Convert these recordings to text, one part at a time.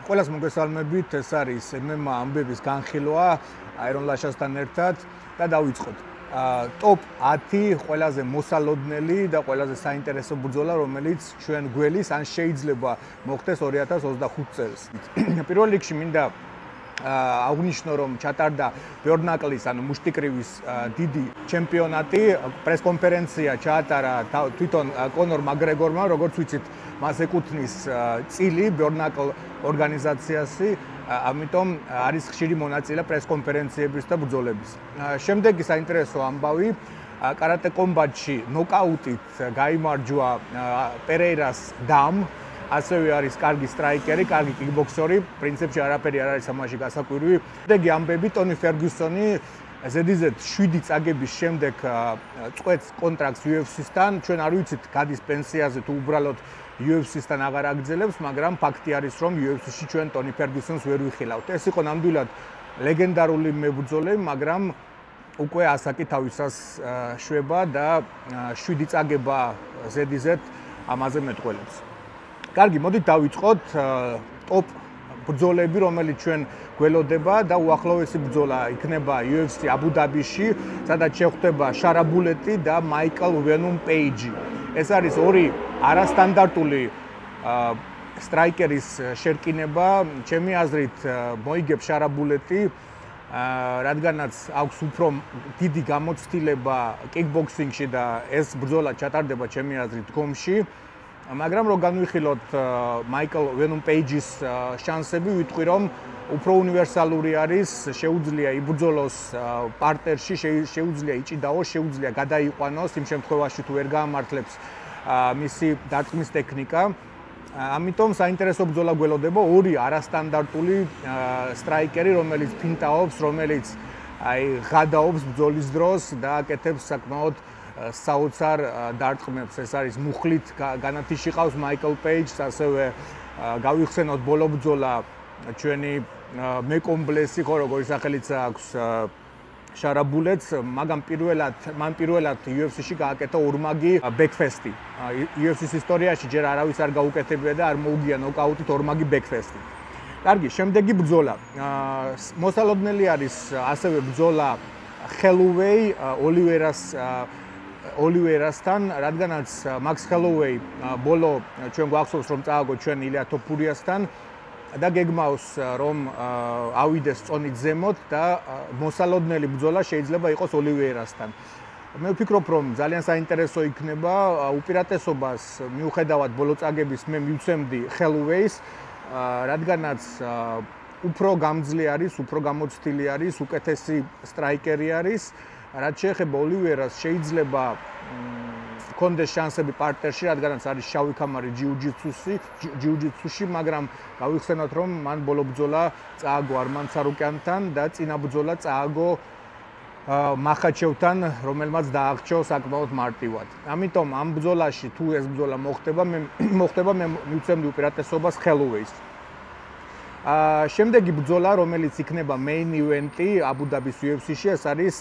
Ყველას მოგესალმებით, ეს არის MMA ამბების განხილვა აირონ ლაშასთან ერთად და დავიწყოთ. Top 10 ყველაზე მოსალოდნელი და ყველაზე საინტერესო ბრძოლა, რომელიც ჩვენ გველის ან შეიძლება მოხდეს 2025 წელს. პირველ რიგში მინდა აღნიშნო, რომ ჩატარდა ბიორნაკლის ანუ მუშტიკრივის დიდი ჩემპიონატი, პრესკონფერენცია ჩაატარა თვითონ კონორ მაკგრეგორმა, როგორც ვიცით, მას ეკუთვნის წილი ბიორნაკლ ორგანიზაციაში, ამიტომ არის ხშირი მონაწილე პრესკონფერენციების და ბრძოლების. შემდეგი საინტერესო ამბავი, კარატე კომბატში ნოკაუტით გაიმარჯვა პერეირას დამ, ასევე არის კარგი სტრაიკერი, კარგი კიკბოქსერი, პრინციპში არაფერი არ არის ამაში გასაკვირვი. შემდეგი ამბები, ტონი ფერგუსონი ZDZ 7 წაგების შემდეგ წყვეტს კონტრაქტს UFC-სთან. ჩვენ არ ვიცით, გადის პენსიაზე თუ უბრალოდ UFC-სთან აღარ აგრძელებს, მაგრამ ფაქტი არის, რომ UFC-ში ჩვენ ტონი ფერგუსონს ვერ ვიხილავთ. ეს იყო ნამდვილად ლეგენდარული მებრძოლე, მაგრამ უკვე ასაკი თავისას შვება და 7 წაგება ZDZ ამაზე მეტყველებს. კარგი, მოდით დავიწყოთ ტოპ ბრძოლები, რომელიც ჩვენ გველოდება და უახლოესი ბრძოლა იქნება UFC აბუ-დაბიში, სადაც შეხვდება შარაბულეტი და მაიკლ ვენუმ პეიჯი. ეს არის ორი არასტანდარტული სტრაიკერის შერკინება. ჩემი აზრით მოიგებს შარაბულეტი, რადგანაც აქვს უფრო დიდი გამოცდილება კიკბოქსინგში და ეს ბრძოლა ჩატარდება ჩემი აზრით დგომში. მაგრამ რო განვიხილოთ მაიკლ ვენუმ პეიჯის შანსები, ვიტყვი რომ უფრო უნივერსალური არის, შეუძლია იბრძოლოს პარტერში, შეუძლია იჭიდაოს, შეუძლია გადაიყვანოს იმ შემთხვევაში თუ ვერ გაამართლებს მისი დარტყმის ტექნიკა. ამიტომ საინტერესო ბრძოლა გველოდება, ორი არასტანდარტული სტრაიკერი, რომელიც ფინტაობს, რომელიც ღადაობს ბრძოლის დროს და აკეთებს საკმაოდ საოცარ დარტყმებს. ეს არის მუხლით განათიში ყავს მაიკლ პეიჯს, ასევე გავიხსენოთ ბოლო ბრძოლა ჩვენი მეკომბლესი, ხო როგორი სახელიც აქვს შარაბულეტს, მაგრამ მან პირველად UFC-ში გააკეთა ორმაგი ბექფესტი. UFC-ის ისტორიაში ჯერ არავის არ გაუკეთებია და არ მოუგია ნოკაუტით ორმაგი ბექფესტი. კარგი, შემდეგი ბრძოლა. მოსალოდნელი არის ასევე ბრძოლა ხელოვეი ოლივერასთან, რადგანაც მაქს ხელოვეი ბოლო ჩვენ გვახსოვს, რომ წააგო ჩვენ ილია თოფურიასთან და გეგმავს, რომ ავიდეს წონით ზემოთ და მოსალოდნელი ბრძოლა შეიძლება იყოს ოლივერასთან. მე ვფიქრობ, რომ ძალიან საინტერესო იქნება. უპირატესობას მიუხედავად ბოლო წაგების მე მივცემდი ხელოვეის, რადგანაც უფრო გამძლე არის, უფრო გამოცდილი არის, უკეთესი სტრაიკერი არის. რაც შეეხება ოლივერას, შეიძლება ჰქონდეს შანსები პარტერში, რადგანაც არის შავი ქამარი ჯიუ-ჯიტსუში, მაგრამ გავიხსენოთ, რომ მან ბოლო ბრძოლა წააგო არმან ცარუკიანთან და წინა ბრძოლა წააგო მახაჩევთან, რომელმაც დააღწია საკმაოდ მარტივად. ამიტომ ამ ბრძოლაში თუ ეს ბრძოლა მოხდება, მე მივცემდი უპირატესობას ხელოვეის. შემდეგი ბრძოლა, რომელიც იქნება main event-ი აბუ-დაბის UFC-ში, ეს არის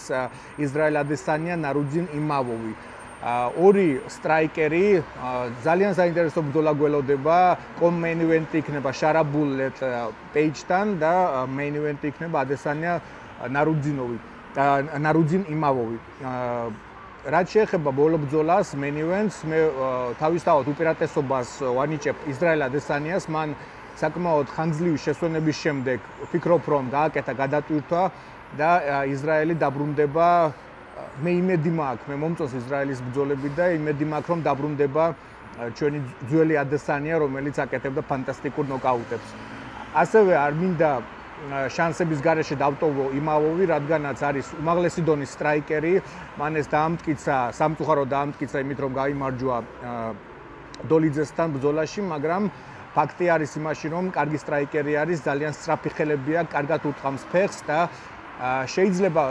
ისრაელ ადესანია ნარუძინ იმავოვი. ორი სტრაიკერი, ძალიან საინტერესო ბრძოლა გველოდება. main event-ი იქნება შარაბულეტ პეიჯთან და main event-ი იქნება ადესანია ნარუძინ იმავოვი. რაც შეეხება ბოლო ბრძოლას, main event-ს, მე თავისთავად უპირატესობას ვანიჭებ ისრაელ ადესანიას, მან საკმაოდ ხანგრძლივი შესვენების შემდეგ ვფიქრობ, რომ გააკეთა გადატვირთვა და ისრაელი დაბრუნდება. მე იმედი მაქვს, მე მომწონს ისრაელის ბრძოლები და იმედი მაქვს, რომ დაბრუნდება ჩვენი ძველი ადესანია, რომელიც აკეთებდა ფანტასტიკურ ნოკაუტებს. ასევე არ მინდა შანსების გარეშე დავტოვო იმავოვი, რადგანაც არის უმაღლესი დონის სტრაიკერი, მან ეს დაამტკიცა, სამწუხაროდ დაამტკიცა იმით, რომ გაიმარჯვა დოლიძესთან ბრძოლაში, მაგრამ ფაქტი არის იმაში, რომ კარგი სტრაიკერი არის, ძალიან სწრაფი ხელები აქვს, კარგად უტყამს ფეხს და შეიძლება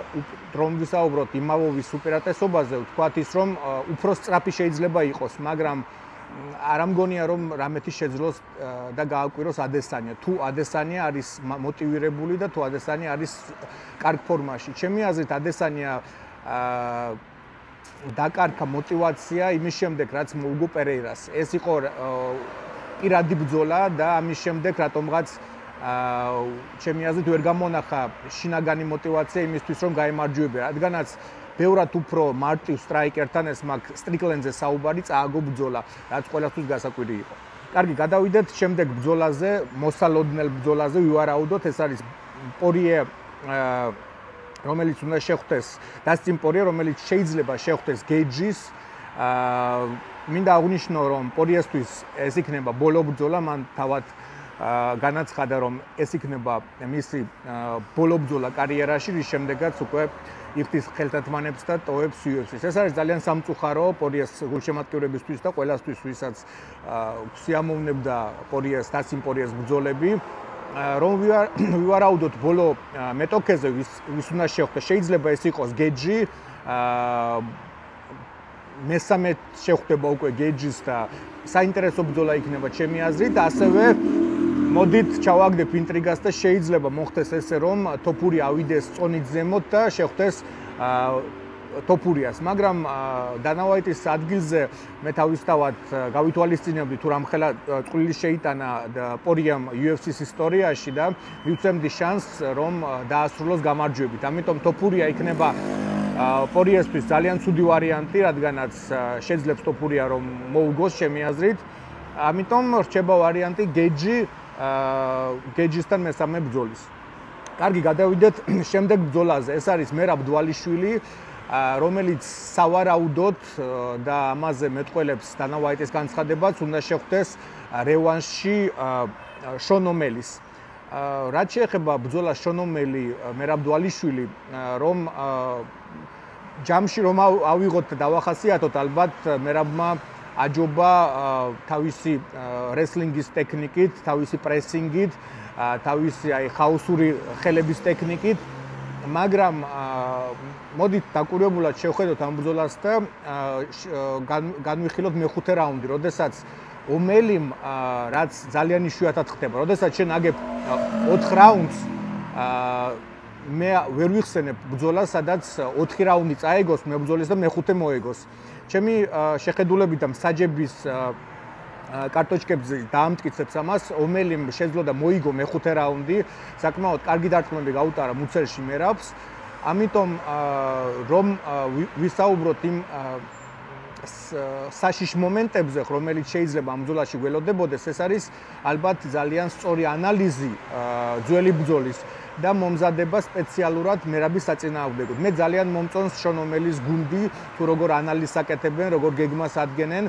რომ ვისაუბროთ იმავოვის უპირატესობაზე, ვთქვათ ის, რომ უფრო სწრაფი შეიძლება იყოს, მაგრამ არ ამგონია, რომ რამეთი შეძლოს და გააკვიროს ადესანია. თუ ადესანია არის მოტივირებული და თუ ადესანია არის კარგ ფორმაში. ჩემი აზრით ადესანია დაკარგა мотивация იმის შემდეგ, რაც მოუგო პერეირას. ეს იყო პირადი ბრძოლა და ამის შემდეგ რატომღაც ჩემი აზრით ვერ გამონახა შინაგანი мотиваცია იმისთვის რომ გაემარჯვებია, რადგანაც ბევრად უფრო მარტივ სტრაიკერთან ეს მაგ სტრიკლენდზე საუბარი წააგო ბრძოლა, რაც ყველასთვის გასაკვირი იყო. კარგი, გადავიდეთ შემდეგ ბრძოლაზე, მოსალოდნელ ბრძოლაზე ვივარაუდოთ, ეს არის პორიე რომელიც უნდა შეხვდეს დასტინ პორიე, რომელიც შეიძლება შეხვდეს გეიჯის. მინდა აღვნიშნო, რომ პორიესთვის ეს იქნება ბოლო ბრძოლა, მან თავად განაცხადა, რომ ეს იქნება მისი ბოლო ბრძოლა კარიერაში, რის შემდეგაც უკვე იხდის ხელთათმანებს და ტოვებს UFC-ს. ეს არის ძალიან სამწუხარო პორიეს გულშემატკივრებისთვის და ყველასთვის, ვისაც სიამოვნებდა პორიეს, დასტინ პორიეს ბრძოლები. რომ ვივარაუდოთ ბოლო მეტოქეზე ვის უნდა შეხვდეს, შეიძლება ეს იყოს გეიჯი, მესამე შეხვდება უკვე გეიჯის და საინტერესო ბრძოლა იქნება ჩემი აზრით, ასევე მოდით ჩავაგდებ ინტრიგას და შეიძლება მოხდეს ესე, რომ თოფური ავიდეს წონით ზემოთ და შეხვდეს თოფურიას, მაგრამ დანა ვაიტის ადგილზე მე თავისთავად გავითვალისწინებდი თუ რამხელა წვლილი შეიტანა პორიამ UFC-ს ისტორიაში და მივცემდი შანსს, რომ დაასრულოს გამარჯვებით. ამიტომ თოფურია იქნება პორიესთვის ძალიან ცუდი ვარიანტი, რადგანაც შეძლებს თოფურია რომ მოუგოს ჩემი აზრით. ამიტომ რჩება ვარიანტი გეიჯისთან მესამე ბრძოლის. კარგი, გადავიდეთ შემდეგ ბრძოლაზე. ეს არის მერაბ დვალიშვილი, რომელიც სავარაუდოდ და ამაზე მეტყველებს დანა ვაიტის განცხადებაც უნდა შეხვდეს რევანში შონ ომელის. რაც შეეხება ბრძოლას შონ ომელი მერაბ დვალიშვილი, რომ ჯამში რომ ავიღოთ და დავახასიათოთ, ალბათ მერაბმა აჯობა თავისი რესლინგის ტექნიკით, თავისი პრესინგით, თავისი ხაოსური ხელების ტექნიკით, მაგრამ მოდით დაკვირვებულად შევხედოთ ამ ბრძოლას და განვიხილოთ მეხუთე რაუნდი, როდესაც ომელიმ რაც ძალიან იშვიათად ხდება, როდესაც შენ აგებ 4 რაუნდს, მე ვერ ვიხსენებ ბრძოლას, სადაც 4 რაუნდი წაეგოს მებრძოლის და მეხუთე მოეგოს. ჩემი შეხედულებით და მსაჯების კარტოჩკებზე დაამტკიცებს ამას, ომელიმ შეძლო და მოიგო მეხუთე რაუნდი, საკმაოდ კარგი დარტყმები გაუტარა მუცელში მერაბს. ამიტომ რომ ვისაუბროთ იმ საშიშ მომენტებზე, რომელიც შეიძლება ამ ბრძოლაში გველოდებოდეს, ეს არის ალბათ ძალიან სწორი ანალიზი ძველი ბრძოლის და მომზადება სპეციალურად მერაბის საწინააღმდეგოდ. მე ძალიან მომწონს შონ ომელის გუნდი, თუ როგორ ანალიზს აკეთებენ, როგორ გეგმას ადგენენ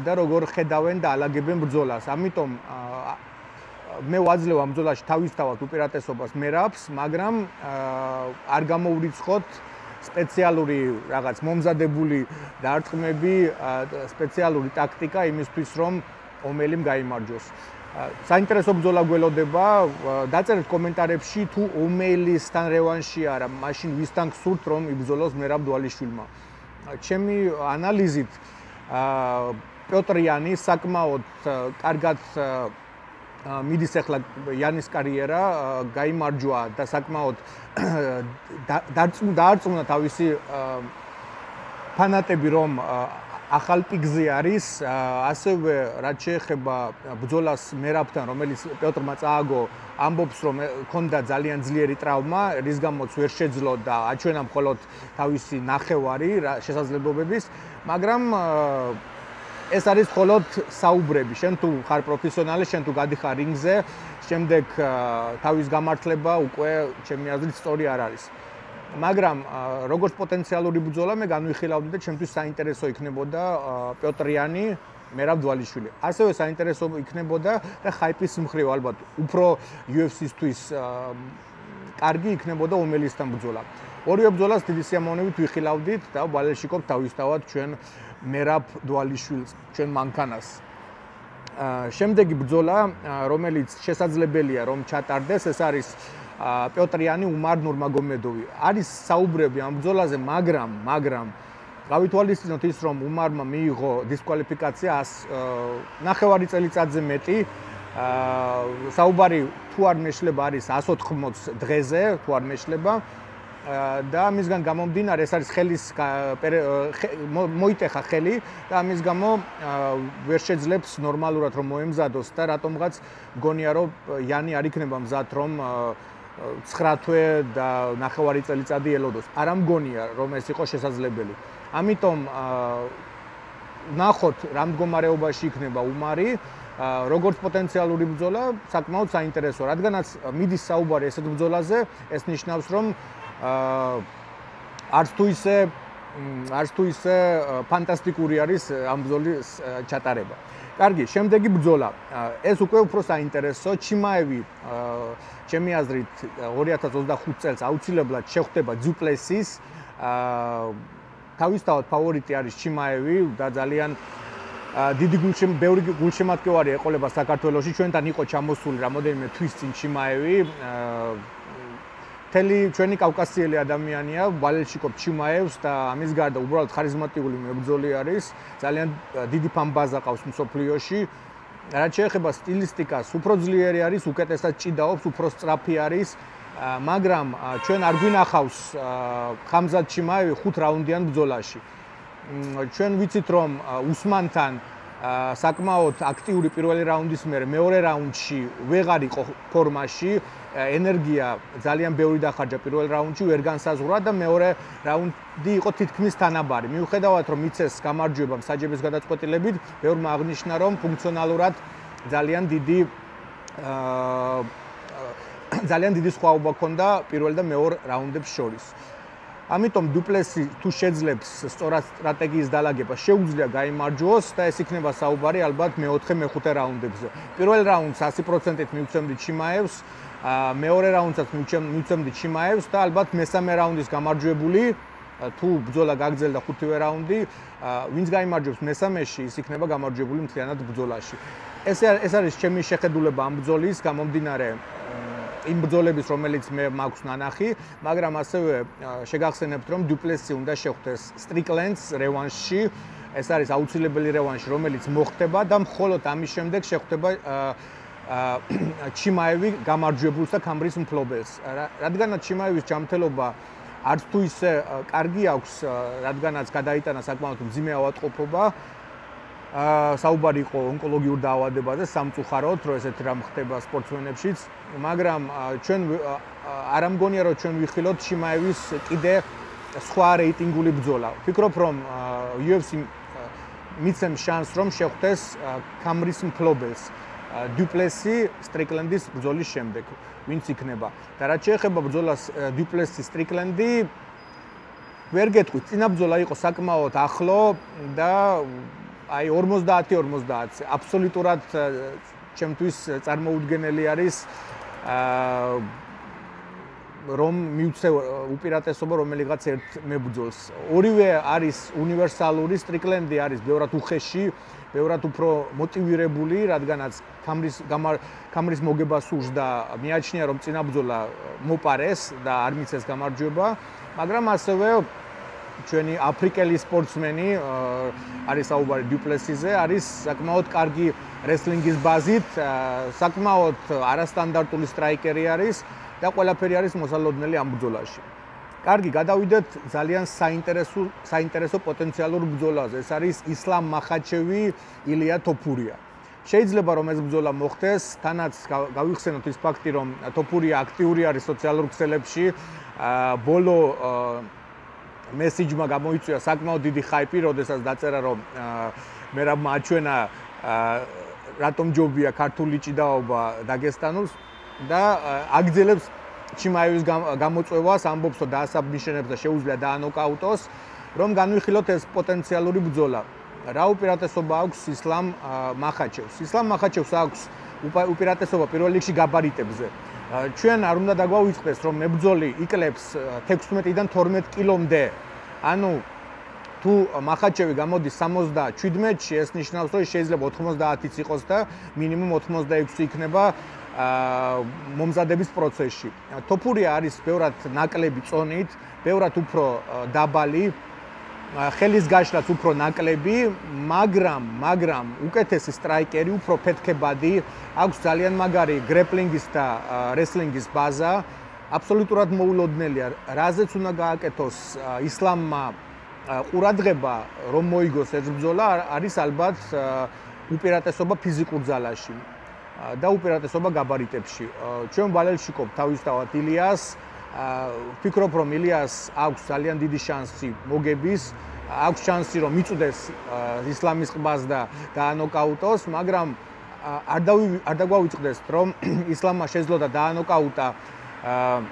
და როგორ ხედავენ და ალაგებენ ბრძოლას. ამიტომ მე ვაძლევ ამ ბრძოლაში თავისთავად უპირატესობას მერაბს, მაგრამ არ გამოვრიცხოთ სპეციალური რაღაც მომზადებული დარტყმები, სპეციალური ტაქტიკა იმისთვის, რომ ომელიმ გაიმარჯვოს. საინტერესო ბრძოლა გველოდება, დაწერეთ კომენტარებში თუ ომელისთან რევანში არა, მაშინ ვისთან გსურთ რომ იბრძოლოს მერაბ დვალიშვილმა. ჩემი ანალიზით პიოტრ იანი საკმაოდ კარგად მიდის ახლა იანის კარიერა, გაიმარჯვა და საკმაოდ დაარწმუნა თავისი ფანატები, რომ ახალ პიკზე არის, ასევე რაც შეეხება ბრძოლას მერაბთან, რომელიც პიოტრმა წააგო, ამბობს, რომ ჰქონდა ძალიან ძლიერი ტრავმა, რის გამოც ვერ შეძლო და აჩვენა მხოლოდ თავისი ნახევარი შესაძლებლობების, მაგრამ ეს არის მხოლოდ საუბრები. შენ თუ ხარ პროფესიონალი, შენ თუ გადიხარ რინგზე, შემდეგ თავის გამართლება უკვე ჩემი აზრით სწორი არ არის. მაგრამ როგორც პოტენციალური ბრძოლა მე განვიხილავდი და ჩემთვის საინტერესო იქნებოდა პიოტრ იანი, მერაბ დვალიშვილი. ასევე საინტერესო იქნებოდა და ხაიპის მხრივ ალბათ უფრო UFC-სთვის კარგი იქნებოდა ომელისთან ბრძოლა. ორივე ბრძოლას დიდი სიამოვნებით ვიხილავდით და ვალეშიკობთ თავისთავად ჩვენ მერაბ დვალიშვილს, ჩვენ მანქანას. შემდეგი ბრძოლა, რომელიც შესაძლებელია რომ ჩატარდეს, ეს არის პიოტრ იანი უმარ ნურმაგომედოვი. არის საუბრები ამ ბრძოლაზე, მაგრამ გავითვალისწინოთ ის, რომ უმარმა მიიღო დისკვალიფიკაცია 9 წელიწადზე მეტი. საუბარი თუ არ მეშლება არის 180 დღეზე, თუ არ მეშლება. და ამისგან გამომდინარე ეს არის ხელის მოიტეხა ხელი და ამის გამო ვერ შეძლებს ნორმალურად რომ მოემზადოს და რატომღაც მგონია რომ იანი არ იქნება მზად რომ 9 თვე და 9 წელიწადი ელოდოს. არ მგონია რომ ეს იყო შესაძლებელი. ამიტომ ნახოთ რა მდგომარეობაში იქნება უმარი როგორც პოტენციალური ბრძოლა საკმაოდ საინტერესოა, რადგანაც მიდის საუბარი ესეთ ბრძოლაზე, ეს ნიშნავს რომ არც თუ ისე ფანტასტიკური არის ამ ბრძოლის ჩატარება. კარგი, შემდეგი ბრძოლა. ეს უკვე უფრო საინტერესო, ჩიმაევი ჩემი აზრით 2025 წელს აუცილებლად შეხვდება დუპლესის. თავისთავად ფავორიტი არის ჩიმაევი და ძალიან დიდი ბევრი გულშემატკივარი ეყოლება საქართველოში. ჩვენთან იყო ჩამოსული რამოდენიმე თვის წინ ჩიმაევი. მთელი ჩვენი კავკასიელი ადამიანია, ვალელშიკობ ჩიმაევს და ამის გარდა უბრალოდ ხარიზმატული მებრძოლი არის. ძალიან დიდი ფან-ბაზა ყავს მსოფლიოში. რაც შეეხება სტილისტიკას, უფრო ძლიერი არის, უკეთესად ჭიდაობს, უფრო სწრაფი არის. მაგრამ ჩვენ არ გვინახავს ხამზად ჩიმაევი 5 რაუნდიან ბრძოლაში. ჩვენ ვიცით რომ უსმანთან საკმაოდ აქტიური პირველი რაუნდის მერე მეორე რაუნდში ვეღარ იყო ფორმაში, ენერგია ძალიან ბევრი დახარჯა პირველ რაუნდში, ვერ განსაზღვრა და მეორე რაუნდი იყო თითქმის თანაბარი. მიუხედავად რომ მიცეს გამარჯვება მსაჯების გადაწყვეტილებით, ბევრმა აღნიშნა რომ ფუნქციონალურად ძალიან დიდი სხვაობა ჰქონდა პირველ და მეორე რაუნდებს შორის. ამიტომ დუპლესი თუ შეძლებს სწორად სტრატეგიის დალაგება, შეუძლია გაიმარჯვოს და ეს იქნება საუბარი ალბათ მე-4, მე-5 რაუნდებზე. პირველ რაუნდს 100%-ით მივცემდი ჩიმაევს, მეორე რაუნდსაც მივცემდი ჩიმაევს და ალბათ მესამე რაუნდის გამარჯვებული თუ ბრძოლა გაგრძელდა 5-ვე რაუნდი, ვინც გაიმარჯვებს მესამეში, ის იქნება გამარჯვებული მთლიანად ბრძოლაში. ეს არის ჩემი შეხედულება ამ ბრძოლის გამომდინარე იმ ბრძოლების, რომელიც მე მაქვს ნანახი, მაგრამ ასევე შეგახსენებთ, რომ დუპლესი უნდა შეხვდეს სტრიკლენდს რევანშში. ეს არის აუცილებელი რევანში, რომელიც მოხდება და მხოლოდ ამის შემდეგ შეხვდება ჩიმაევი გამარჯვებულს და ქამრის მფლობელს. რადგანაც ჩიმაევის ჯანმრთელობა არც თუ ისე კარგი აქვს, რადგანაც გადაიტანა საკმაოდ მძიმე ავადმყოფობა, საუბარი იყო ონკოლოგიურ დაავადებაზე სამწუხაროდ, რომ ესეთი რამ ხდება სპორტსმენებშიც, მაგრამ ჩვენ არ ამგონია რომ ჩვენ ვიხილოთ ჩიმაევის კიდე სხვა რეიტინგული ბრძოლა. ვფიქრობ რომ UFC მიცემს შანსს რომ შეხვდეს ქამრის მფლობელს დუპლესი სტრიკლენდის ბრძოლის შემდეგ, ვინც იქნება. და რაც შეეხება ბრძოლას დუპლესი სტრიკლენდი, ვერ გეტყვი, წინა ბრძოლა იყო საკმაოდ ახლო და აი 50-50 აბსოლუტურად ჩემთვის წარმოუდგენელი არის რომ მივცე უპირატესობა რომელიღაც ერთ მებრძოლს. ორივე არის უნივერსალური, სტრიკლენდი არის ბევრად უხეში, ბევრად უფრო მოტივირებული, რადგანაც ქამრის მოგება სურს და მიაჩნია რომ წინა ბრძოლა მოპარეს და არ მიცეს გამარჯვება, მაგრამ ასევე ჩვენი აფრიკელი სპორტსმენი არის საუბარი დუპლესიზე, არის საკმაოდ კარგი რესლინგის ბაზით, საკმაოდ არასტანდარტული სტრაიკერი არის და ყველაფერი არის მოსალოდნელი ამ ბრძოლაში. კარგი, გადავიდეთ ძალიან საინტერესო პოტენციალურ ბრძოლაზე. ეს არის ისლამ მახაჩევი, ილია თოფურია. შეიძლება რომ ეს ბრძოლა მოხდეს, თანაც გავიხსენოთ ის ფაქტი, რომ თოფურია აქტიური არის სოციალურ ქსელებში, ბოლო მესიჯმა გამოიწვია საკმაოდ დიდი ხაიპი, როდესაც დაწერა რომ მერაბმა აჩვენა რატომ ჯობია ქართული ჭიდაობა დაგესტანულს და აგრძელებს ჩიმაევის გამოწვევას, ამბობს რომ დაასაბმიშენებს და შეუძლია დაანოკაუტოს, რომ განვიხილოთ ეს პოტენციალური ბრძოლა. რა უპირატესობა აქვს ისლამ მახაჩევს? ისლამ მახაჩევს აქვს უპირატესობა პირველ რიგში გაბარიტებზე. ჩვენ არ უნდა დაგვაუწყდეს რომ მებრძოლი იკლებს 16-დან 12 კილომდე. ანუ თუ მახაჩევი გამოდის 77-ში, ეს ნიშნავს რომ შეიძლება 90-იც იყოს და მინიმუმ 86 იქნება მომზადების პროცესში. თოფურია არის ბევრად ნაკლები წონით, ბევრად უფრო დაბალი, ხელის გაშლაც უფრო ნაკლები, მაგრამ უკეთესი სტრაიკერი, უფრო ფეთქებადი, აქვს ძალიან მაგარი გრეპლინგის და რესლინგის ბაზა, აბსოლუტურად მოულოდნელია, რაზეც უნდა გააკეთოს ისლამმა ყურადღება, რომ მოიგოს ეს ბრძოლა, არის ალბათ უპირატესობა ფიზიკურ ძალაში და უპირატესობა გაბარიტებში. ჩვენ ვალელში გვყავთ თავისთავად ილიას, ვფიქრობ, რომ ილიას აქვს ძალიან დიდი შანსი მოგების, აქვს შანსი რომ მიწვდეს ისლამის ყბას და დაანოკაუტოს, მაგრამ არ დაგვავიწყდეს, რომ ისლამმა შეძლო და დაანოკაუტა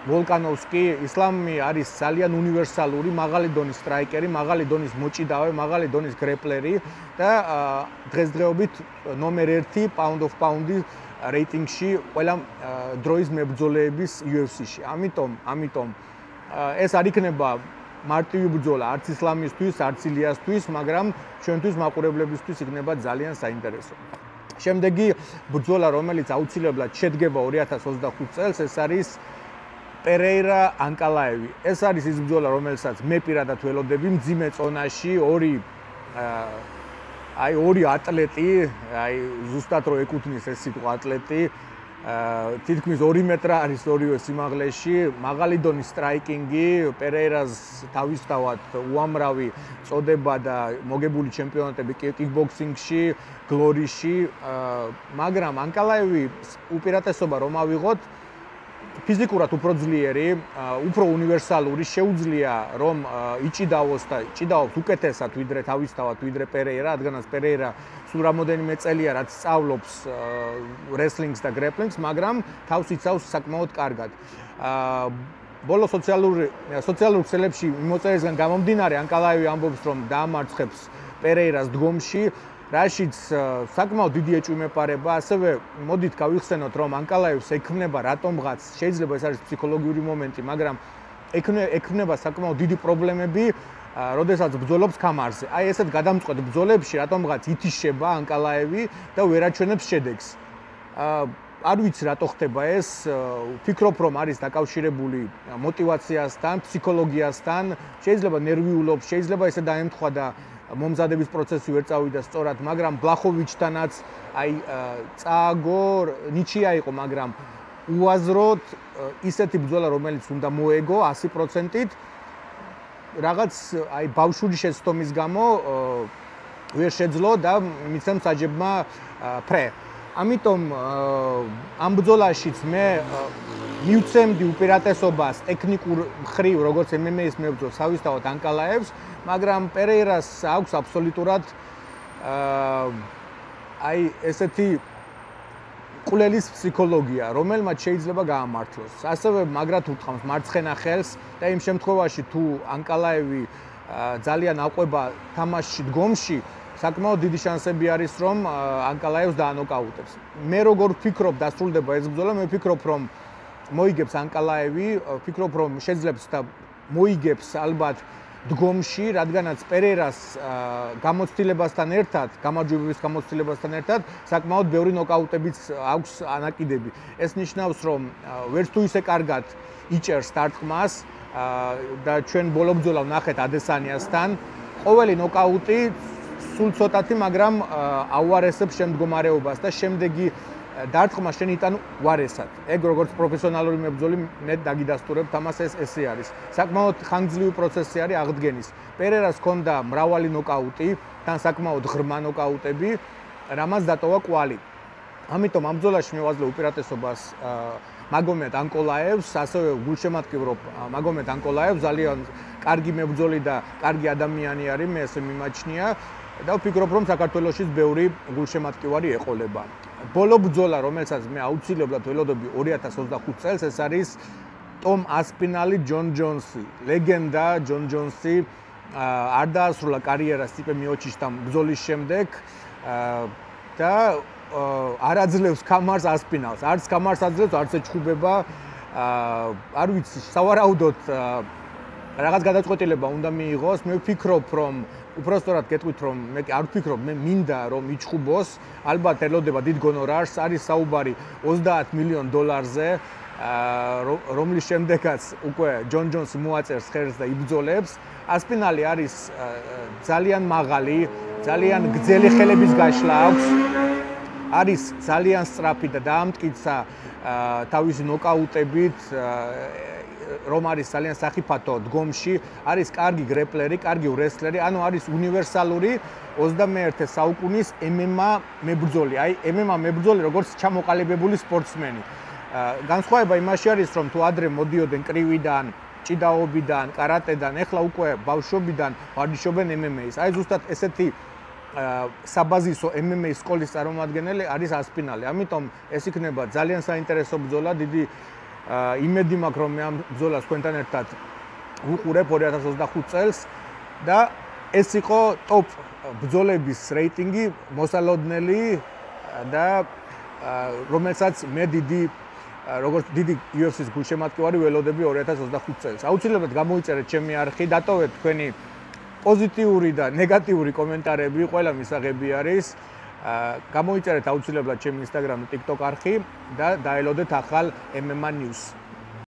ვოლკანოვსკი. ისლამი არის ძალიან უნივერსალური, მაღალი დონის სტრაიკერი, მაღალი დონის მოჭიდავე, მაღალი დონის გრეპლერი და დღესდღეობით ნომერ 1 pound of pound რეიტინგში ყველა დროის მებრძოლეების UFC-ში. ამიტომ ეს არ იქნება მარტივი ბრძოლა არც ისლამისთვის, არც ილიასთვის, მაგრამ ჩვენთვის მაყურებლებისთვის იქნება ძალიან საინტერესო. შემდეგი ბრძოლა, რომელიც აუცილებლად შედგება 2025 წელს, ეს არის პერეირა ანკალაევი. ეს არის ის ბრძოლა, რომელსაც მე პირადად ველოდები მძიმე წონაში, ორი ატლეტი, ზუსტად რო ეკუთვნის ეს სიტყვა ატლეტი, თითქმის 2 მეტრ არის ორივე სიმაღლეში, მაღალი დონის სტრაიკინგი, პერეირას თავისთავად უამრავი წოდება და მოგებული ჩემპიონატები კიკბოქსინგში, გლორიში, მაგრამ ანკალაევი უპირატესობა რომ ავიღოთ, ფიზიკურად უფრო ძლიერი, უფრო უნივერსალური, შეუძლია რომ იჭიდავოს და იჭიდავობს უკეთესად ვიდრე თავისთავად ვიდრე პერეირა, რადგანაც პერეირა სულ რამოდენიმე წელია რაც სწავლობს რესლინგს და გრეპლინგს, მაგრამ თავს იცავს საკმაოდ კარგად. ბოლო სოციალურ ქსელებში მიმოწერისგან გამომდინარე, ანკალაევი ამბობს, რომ დაამარცხებს პერეირას დგომში, რაშიც საკმაოდ დიდი ეჭვმეპარება, ასევე მოდით გავიხსენოთ, რომ ანკალაევს ექმნება რატომღაც, შეიძლება ეს არის ფსიქოლოგიური მომენტი, მაგრამ ექმნება საკმაოდ დიდი პრობლემები, როდესაც ბრძოლობს კამარზე. აი ესეთ გადამწყვეტ ბრძოლებში რატომღაც ითიშება ანკალაევი და ვერ აჩვენებს შედეგს. არ ვიცი რატო ხდება ეს, ვფიქრობ, რომ არის დაკავშირებული мотивациასთან, ფსიქოლოგიასთან, შეიძლება ნერვიულობს, შეიძლება ესე დაემთხვა და მომზადების პროცესი ვერ წავიდა სწორად, მაგრამ ბლახოვიჩთანაც აი წააგო, ნიჩია იყო, მაგრამ უაზროდ ისეთი ბრძოლა, რომელიც უნდა მოეგო 100%-ით, რაღაც აი ბავშვური შეცდომის გამო ვერ შეძლო და მიცემ საჯებმა ფრე. ამიტომ ამ ბრძოლაშიც მე მივცემდი უპირატესობას ტექნიკურ მხრივ, როგორც MMA-ის მებრძოლს, თავისთავად ანკალაევს, მაგრამ პერეირას აქვს აბსოლუტურად აი ესეთი ყვლელის ფსიქოლოგია, რომელმაც შეიძლება გაამართლოს. ასევე მაგრად უთხოვს მარცხენა ხელს და იმ შემთხვევაში თუ ანკალაევი ძალიან აყვება თამაშში დგომში, საკმაოდ დიდი შანსები არის, რომ ანკალაევს დაანოკაუტებს. მე როგორ ვფიქრობ, დასრულდება ეს ბრძოლა, მე ვფიქრობ, რომ მოიგებს ანკალაევი, ვფიქრობ, რომ შეძლებს და მოიგებს ალბათ დგომში, რადგანაც პერეირას გამოცდილებასთან ერთად, გამარჯვებების გამოცდილებასთან ერთად, საკმაოდ ბევრი ნოკაუტებიც აქვს ანაკიდები. ეს ნიშნავს, რომ ვერც თუ ისე კარგად იჭერს სტარტყმას და ჩვენ ბოლო ბრძოლა ვნახეთ ადესანიასთან, ყოველი ნოკაუტი სულ ცოტათი, მაგრამ აუარესებს შემდგომარეობას და შემდეგი დარტყმა შენ იტან უარესად. ეგ როგორც პროფესიონალური მებრძოლი მე დაგიდასტურებ, თამას ესე არის. საკმაოდ ხანგრძლივი პროცესი არის აღდგენის. პერეირას ჰქონდა მრავალი ნოკაუტი, თან საკმაოდ ღრმა ნოკაუტები, რამაც დატოვა კვალი. ამიტომ ამ ბრძოლაში მე ვაძლევ უპირატესობას მაგომედ ანკოლაევს, ასევე გულშემატკივრობ მაგომედ ანკოლაევს, ძალიან კარგი მებრძოლი და კარგი ადამიანი არის, მე ესე მიმაჩნია. და ვფიქრობ, რომ საქართველოშიც ბევრი გულშემატკივარი ეყოლება. ბოლო ბრძოლა, რომელსაც მე აუცილებლად ველოდები 2025 წელს, ეს არის ტომ ასპინალი, ჯონ ჯონსი. ლეგენდა ჯონ ჯონსი არ დაასრულა კარიერას სტიპე მიოჩიშთან ბრძოლის შემდეგ და არ აძლევს კამარს ასპინალს. არც კამარს აძლევს, არც ეჩხუბება. არ ვიცი, სავარაუდოდ რაღაც გადაწყვეტილება უნდა მიიღოს. მე ვფიქრობ, რომ უпростоრად გეტყვით, რომ მე არ ვფიქრობ, მე მინდა რომ იჩხუბოს, ალბათ ელოდება დიდ გონორარს, არის საუბარი 30 მილიონ დოლარზე, რომლის შემდეგაც უკვე ჯონ ჯონსი მოაწერს ხერხს და იბრძოლებს. ასპინალი არის ძალიან მაღალი, ძალიან გრძელი ხელების გაშლა აქვს არის ძალიან სწრაფი და დაამტკიცა თავისი ნოკაუტებით, რომ არის ძალიან სახიფათო დგომში, არის კარგი გრეპლერი, კარგი ვრესლერი, ანუ არის უნივერსალური 21 საუკუნის MMA მებრძოლი. აი, MMA მებრძოლი როგორც ჩამოყალიბებული სპორტსმენი. განსხვავება იმაში არის, რომ თუ ადრე მოდიოდნენ კრივიდან, ჭიდაობიდან, კარატედან, ეხლა უკვე ბავშვობიდან ვარჯიშობენ MMA-ს. აი, ზუსტად ესეთი საბაზისო MMA სკოლის წარმომადგენელი არის ასპინალი. ამიტომ ეს იქნება ძალიან საინტერესო ბრძოლა, დიდი იმედი მაქვს, რომ მე ამ ბრძოლას თქვენთან ერთად ვუყურებ 2025 წელს და ეს იყო ტოპ ბრძოლების რეიტინგი მოსალოდნელი და რომელსაც მე როგორც დიდი UFC-ს გულშემატკივარი ველოდები 2025 წელს. აუცილებლად გამოიწერეთ ჩემი არხი, დატოვეთ თქვენი პოზიტიური და ნეგატიური კომენტარები, ყველა მისაღები არის. გამოიწერეთ აუცილებლად ჩემი Instagram და TikTok არხი და დაელოდეთ ახალ MMA News.